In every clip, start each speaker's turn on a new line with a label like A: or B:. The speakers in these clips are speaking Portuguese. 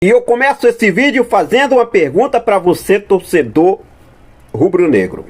A: E eu começo esse vídeo fazendo uma pergunta para você, torcedor rubro-negro.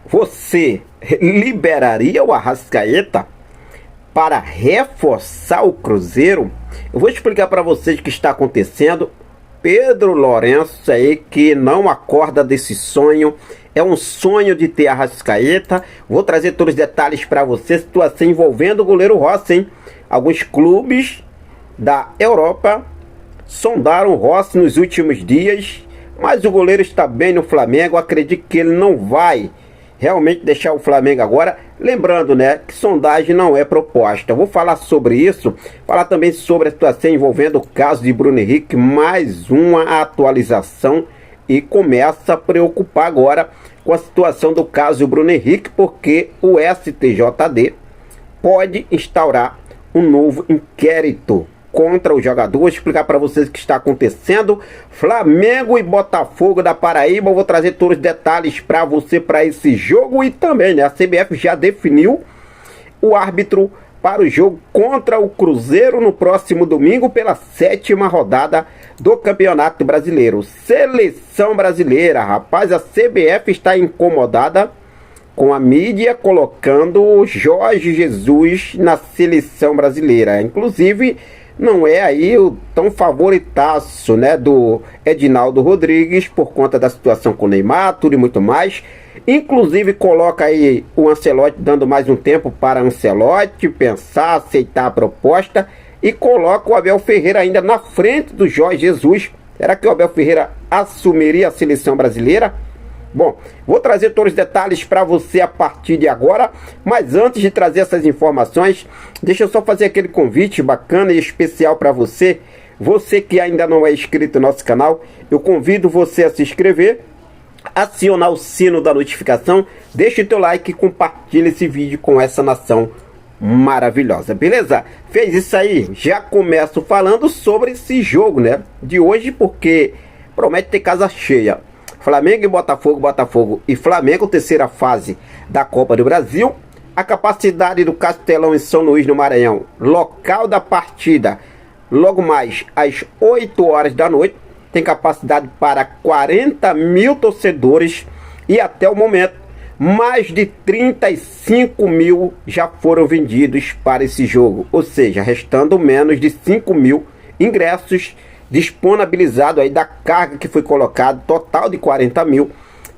A: Você liberaria o Arrascaeta para reforçar o Cruzeiro? Eu vou explicar para vocês o que está acontecendo. Pedro Lourenço aí que não acorda desse sonho. É um sonho de ter Arrascaeta. Vou trazer todos os detalhes para você. Situação envolvendo o goleiro Rossi, hein? Alguns clubes da Europa sondaram o Rossi nos últimos dias, mas o goleiro está bem no Flamengo. Acredito que ele não vai realmente deixar o Flamengo agora. Lembrando, né, que sondagem não é proposta. Eu vou falar sobre isso, falar também sobre a situação envolvendo o caso de Bruno Henrique, mais uma atualização, e começa a preocupar agora com a situação do caso do Bruno Henrique, porque o STJD pode instaurar um novo inquérito contra o jogador. Vou explicar para vocês o que está acontecendo. Flamengo e Botafogo da Paraíba. Eu vou trazer todos os detalhes para você para esse jogo. E também, né, a CBF já definiu o árbitro para o jogo contra o Cruzeiro no próximo domingo pela 7ª rodada do Campeonato Brasileiro. Seleção brasileira, rapaz, a CBF está incomodada com a mídia colocando o Jorge Jesus na seleção brasileira. Inclusive, não é aí o tão favoritaço, né, do Edinaldo Rodrigues por conta da situação com o Neymar, tudo e muito mais. Inclusive coloca aí o Ancelotti, dando mais um tempo para Ancelotti pensar, aceitar a proposta, e coloca o Abel Ferreira ainda na frente do Jorge Jesus. Será que o Abel Ferreira assumiria a seleção brasileira? Bom, vou trazer todos os detalhes para você a partir de agora, mas antes de trazer essas informações, deixa eu só fazer aquele convite bacana e especial para você. Você que ainda não é inscrito no nosso canal, eu convido você a se inscrever, acionar o sino da notificação, deixa o teu like e compartilha esse vídeo com essa nação maravilhosa, beleza? Fez isso aí? Já começo falando sobre esse jogo, né, de hoje, porque promete ter casa cheia. Flamengo e Botafogo, Botafogo e Flamengo, terceira fase da Copa do Brasil. A capacidade do Castelão em São Luís, no Maranhão, local da partida, logo mais às 8 horas da noite, tem capacidade para 40 mil torcedores e até o momento mais de 35 mil já foram vendidos para esse jogo, ou seja, restando menos de 5 mil ingressos disponibilizado aí da carga que foi colocado, total de 40 mil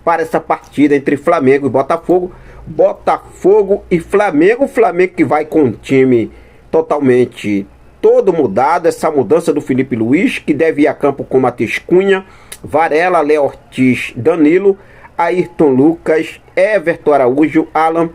A: para essa partida entre Flamengo e Botafogo. Botafogo e Flamengo. O Flamengo que vai com um time totalmente todo mudado. Essa mudança do Felipe Luiz, que deve ir a campo com Matheus Cunha, Varela, Léo Ortiz, Danilo, Ayrton Lucas, Everton Araújo, Alan,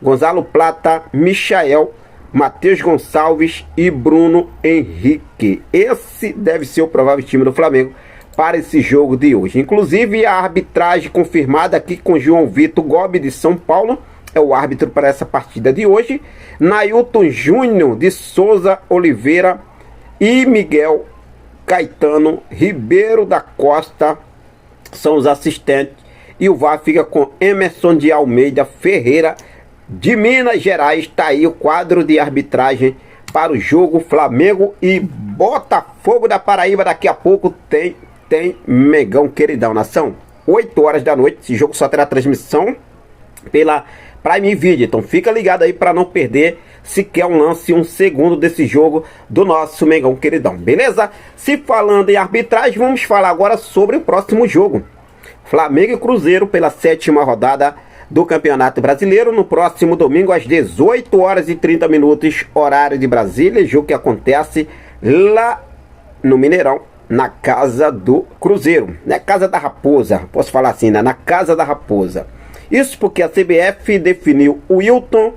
A: Gonzalo Plata, Michael, Matheus Gonçalves e Bruno Henrique. Esse deve ser o provável time do Flamengo para esse jogo de hoje. Inclusive a arbitragem confirmada aqui com João Vitor Gobi de São Paulo é o árbitro para essa partida de hoje. Nailton Júnior de Souza Oliveira e Miguel Caetano Ribeiro da Costa são os assistentes. E o VAR fica com Emerson de Almeida Ferreira de Minas Gerais. Está aí o quadro de arbitragem para o jogo Flamengo e Botafogo da Paraíba. Daqui a pouco tem Megão Queridão, nação. 8 horas da noite. Esse jogo só terá transmissão pela Prime Video. Então fica ligado aí para não perder sequer um lance, um segundo desse jogo do nosso Megão Queridão, beleza? Se falando em arbitragem, vamos falar agora sobre o próximo jogo. Flamengo e Cruzeiro pela 7ª rodada do Campeonato Brasileiro, no próximo domingo às 18 horas e 30 minutos, horário de Brasília, jogo que acontece lá no Mineirão, na casa do Cruzeiro, na Casa da Raposa, posso falar assim, né? Na Casa da Raposa. Isso porque a CBF definiu o Wilton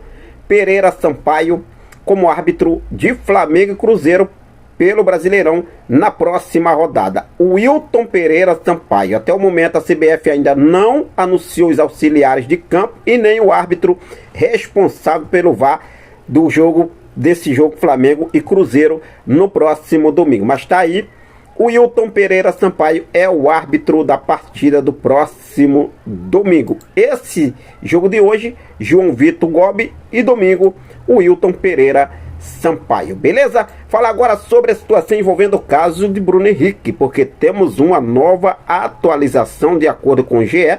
A: Pereira Sampaio como árbitro de Flamengo e Cruzeiro pelo Brasileirão na próxima rodada. O Wilton Pereira Sampaio. Até o momento a CBF ainda não anunciou os auxiliares de campo e nem o árbitro responsável pelo VAR do jogo, desse jogo Flamengo e Cruzeiro no próximo domingo. Mas tá aí, o Wilton Pereira Sampaio é o árbitro da partida do próximo domingo. Esse jogo de hoje, João Vitor Gobi, e domingo, o Wilton Pereira Sampaio, beleza? Falar agora sobre a situação envolvendo o caso de Bruno Henrique, porque temos uma nova atualização. De acordo com o GE,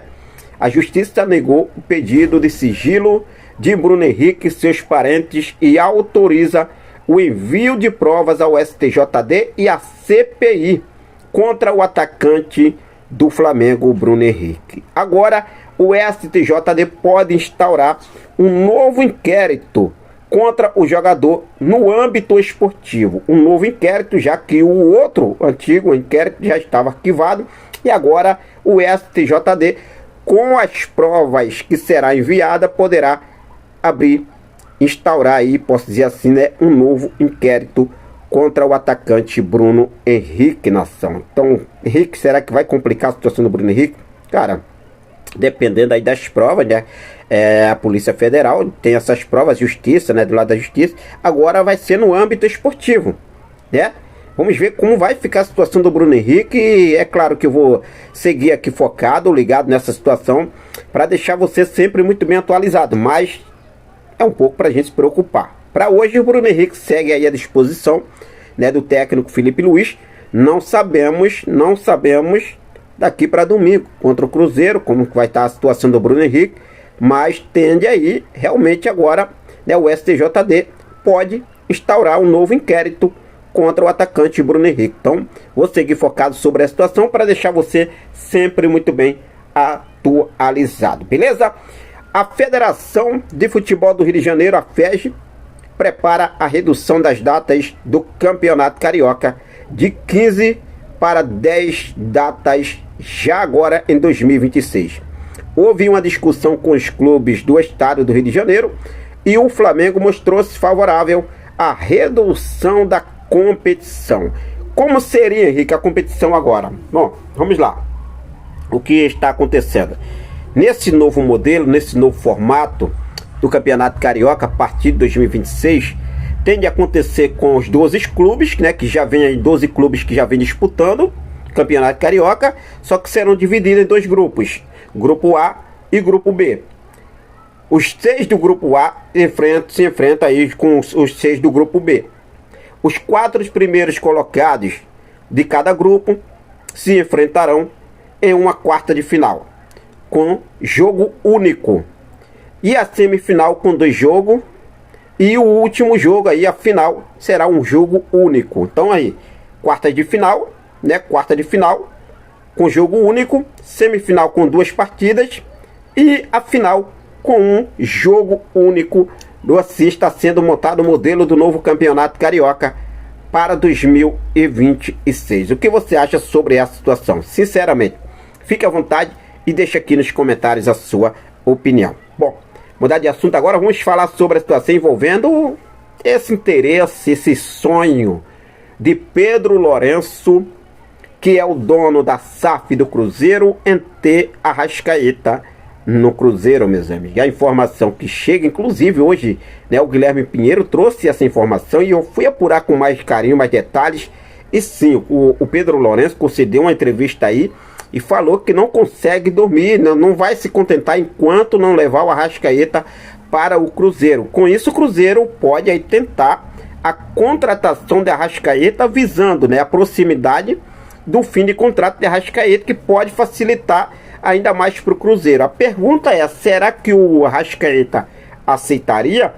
A: a Justiça negou o pedido de sigilo de Bruno Henrique e seus parentes e autoriza o envio de provas ao STJD e à CPI contra o atacante do Flamengo, Bruno Henrique. Agora, o STJD pode instaurar um novo inquérito contra o jogador no âmbito esportivo. Um novo inquérito, já que o outro antigo inquérito já estava arquivado, e agora o STJD, com as provas que será enviada, poderá instaurar aí, posso dizer assim, né, um novo inquérito contra o atacante Bruno Henrique, nação. Então, Henrique, será que vai complicar a situação do Bruno Henrique? Cara, dependendo aí das provas, né? A Polícia Federal tem essas provas, Justiça, né? Do lado da Justiça. Agora vai ser no âmbito esportivo, né? Vamos ver como vai ficar a situação do Bruno Henrique. E é claro que eu vou seguir aqui focado, ligado nessa situação, para deixar você sempre muito bem atualizado. Mas é um pouco para a gente se preocupar. Para hoje, o Bruno Henrique segue aí à disposição, né, do técnico Felipe Luiz. Não sabemos daqui para domingo contra o Cruzeiro como vai estar a situação do Bruno Henrique, mas tende aí realmente agora, né, o STJD pode instaurar um novo inquérito contra o atacante Bruno Henrique. Então, vou seguir focado sobre a situação para deixar você sempre muito bem atualizado, beleza? A Federação de Futebol do Rio de Janeiro, a FERJ, prepara a redução das datas do Campeonato Carioca de 15 para 10 datas já agora em 2026. Houve uma discussão com os clubes do estado do Rio de Janeiro e o Flamengo mostrou-se favorável à redução da competição. Como seria, Henrique, a competição agora? Bom, vamos lá. O que está acontecendo? Nesse novo modelo, nesse novo formato do Campeonato Carioca, a partir de 2026, tende a acontecer com os 12 clubes, né, que já vem aí 12 clubes que já vem disputando o Campeonato Carioca, só que serão divididos em dois grupos, Grupo A e Grupo B. Os 6 do Grupo A se enfrentam aí com os 6 do Grupo B. Os 4 primeiros colocados de cada grupo se enfrentarão em uma quarta de final, com jogo único. E a semifinal com 2 jogos. E o último jogo aí, a final, será um jogo único. Então aí, quarta de final, né? Quarta de final com jogo único. Semifinal com 2 partidas. E a final com um jogo único. Assim está sendo montado o modelo do novo Campeonato Carioca para 2026. O que você acha sobre essa situação? Sinceramente, fique à vontade e deixe aqui nos comentários a sua opinião. Bom, mudar de assunto agora, vamos falar sobre a situação envolvendo esse interesse, esse sonho de Pedro Lourenço, que é o dono da SAF do Cruzeiro, em ter Arrascaeta no Cruzeiro, meus amigos. E a informação que chega, inclusive hoje, né, o Guilherme Pinheiro trouxe essa informação e eu fui apurar com mais carinho, mais detalhes. E sim, o Pedro Lourenço concedeu uma entrevista aí e falou que não consegue dormir, não vai se contentar enquanto não levar o Arrascaeta para o Cruzeiro. Com isso, o Cruzeiro pode aí tentar a contratação de Arrascaeta, visando, né, a proximidade do fim de contrato de Arrascaeta, que pode facilitar ainda mais para o Cruzeiro. A pergunta é, será que o Arrascaeta aceitaria?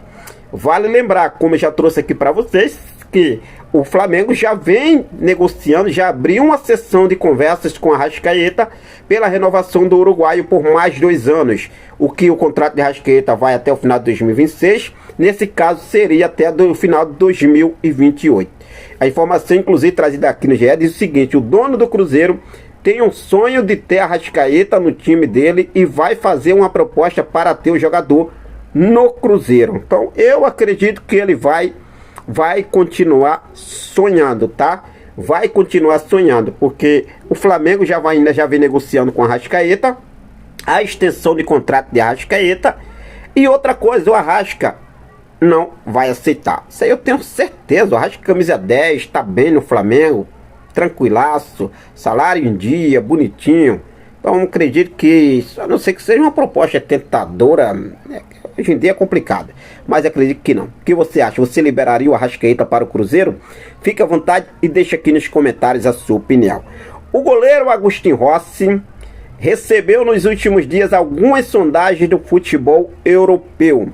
A: Vale lembrar, como eu já trouxe aqui para vocês, que o Flamengo já vem negociando, já abriu uma sessão de conversas com a Arrascaeta pela renovação do uruguaio por mais 2 anos. O que o contrato de Arrascaeta vai até o final de 2026, nesse caso seria até o final de 2028. A informação, inclusive, trazida aqui no GE diz o seguinte: o dono do Cruzeiro tem um sonho de ter Arrascaeta no time dele e vai fazer uma proposta para ter o jogador no Cruzeiro. Então, eu acredito que ele vai continuar sonhando, tá? Vai continuar sonhando, porque o Flamengo já vem negociando com a Arrascaeta a extensão de contrato de Arrascaeta. E outra coisa, o Arrasca não vai aceitar. Isso aí eu tenho certeza. O Arrasca camisa 10, está bem no Flamengo, tranquilaço, salário em dia, bonitinho. Então acredito que, a não ser que seja uma proposta tentadora, né? Hoje em dia é complicado, mas acredito que não. O que você acha? Você liberaria o Arrascaeta para o Cruzeiro? Fique à vontade e deixe aqui nos comentários a sua opinião. O goleiro Agustin Rossi recebeu nos últimos dias algumas sondagens do futebol europeu.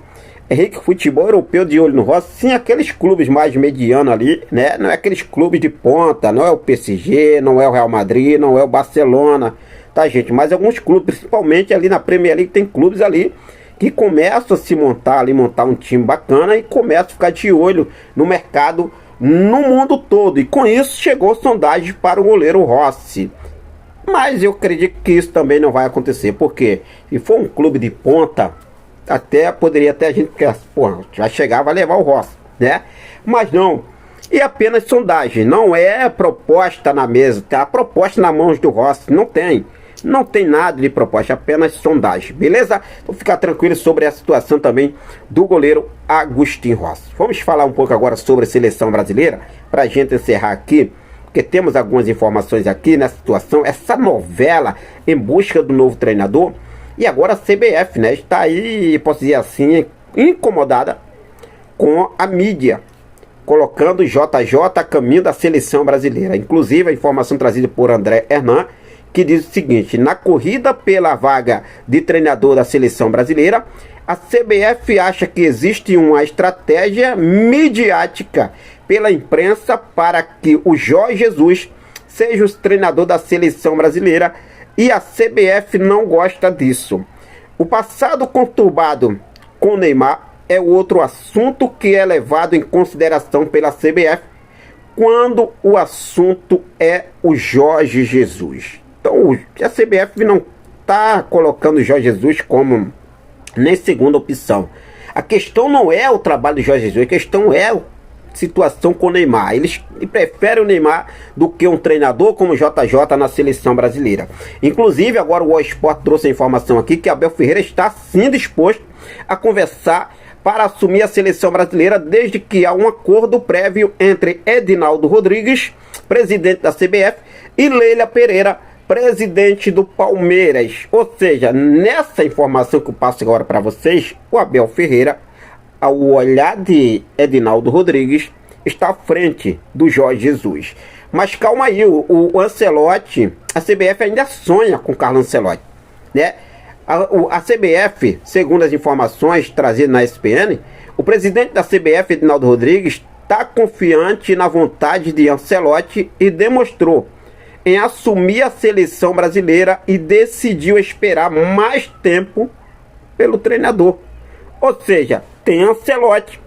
A: Henrique, futebol europeu de olho no Rossi, sim, aqueles clubes mais medianos ali, né? Não é aqueles clubes de ponta, não é o PSG, não é o Real Madrid, não é o Barcelona, tá, gente? Mas alguns clubes, principalmente ali na Premier League, tem clubes ali que começam a se montar ali, montar um time bacana e começam a ficar de olho no mercado no mundo todo. E com isso chegou sondagem para o goleiro Rossi. Mas eu acredito que isso também não vai acontecer, porque se for um clube de ponta, até poderia até a gente, porra, vai chegar, vai levar o Rossi, né? Mas não, é apenas sondagem, não é proposta na mesa, tá? A proposta na mão do Rossi não tem nada de proposta, apenas sondagem, beleza? Vou ficar tranquilo sobre a situação também do goleiro Agustin Rossi. Vamos falar um pouco agora sobre a seleção brasileira, pra gente encerrar aqui, porque temos algumas informações aqui nessa situação, essa novela em busca do novo treinador. E agora a CBF, né, está aí, posso dizer assim, incomodada com a mídia, colocando o JJ a caminho da seleção brasileira. Inclusive a informação trazida por André Hernan, que diz o seguinte: na corrida pela vaga de treinador da seleção brasileira, a CBF acha que existe uma estratégia midiática pela imprensa para que o Jorge Jesus seja o treinador da seleção brasileira, e a CBF não gosta disso. O passado conturbado com Neymar é outro assunto que é levado em consideração pela CBF quando o assunto é o Jorge Jesus. Então a CBF não está colocando o Jorge Jesus como nem segunda opção. A questão não é o trabalho do Jorge Jesus, a questão é a situação com o Neymar. Eles preferem o Neymar do que um treinador como o JJ na seleção brasileira. Inclusive agora o All Sport trouxe a informação aqui que Abel Ferreira está sim disposto a conversar para assumir a seleção brasileira, desde que há um acordo prévio entre Edinaldo Rodrigues, presidente da CBF, e Leila Pereira, presidente do Palmeiras. Ou seja, nessa informação que eu passo agora para vocês, o Abel Ferreira, ao olhar de Edinaldo Rodrigues, está à frente do Jorge Jesus. Mas calma aí, o Ancelotti, a CBF ainda sonha com Carlo Ancelotti, né? A CBF, segundo as informações trazidas na ESPN, o presidente da CBF, Edinaldo Rodrigues, está confiante na vontade de Ancelotti e demonstrou em assumir a seleção brasileira e decidiu esperar mais tempo pelo treinador. Ou seja, tem Ancelotti,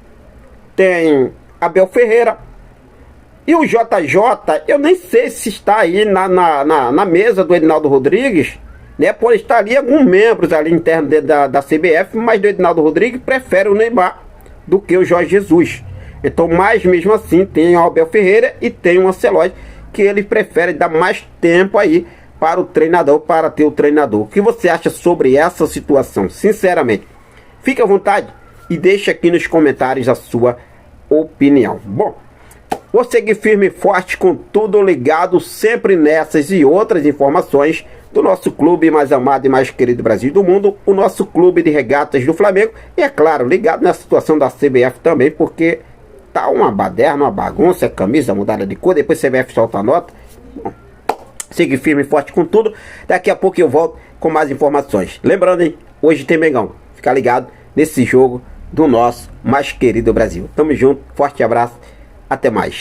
A: tem Abel Ferreira e o JJ, eu nem sei se está aí na mesa do Edinaldo Rodrigues, né? Pode estar ali alguns membros ali internos da CBF, mas o Edinaldo Rodrigues prefere o Neymar do que o Jorge Jesus. Então, mas mesmo assim, tem o Abel Ferreira e tem o Ancelotti, que ele prefere dar mais tempo aí para o treinador, para ter o treinador. O que você acha sobre essa situação? Sinceramente, fique à vontade e deixe aqui nos comentários a sua opinião. Bom, vou seguir firme e forte com tudo ligado sempre nessas e outras informações do nosso clube mais amado e mais querido do Brasil e do mundo, o nosso clube de regatas do Flamengo. E é claro, ligado na situação da CBF também, porque tá uma baderna, uma bagunça, camisa mudada de cor, depois a CBF solta a nota. Bom, siga firme e forte com tudo. Daqui a pouco eu volto com mais informações. Lembrando, hein, hoje tem Mengão. Fica ligado nesse jogo do nosso mais querido Brasil. Tamo junto, forte abraço, até mais.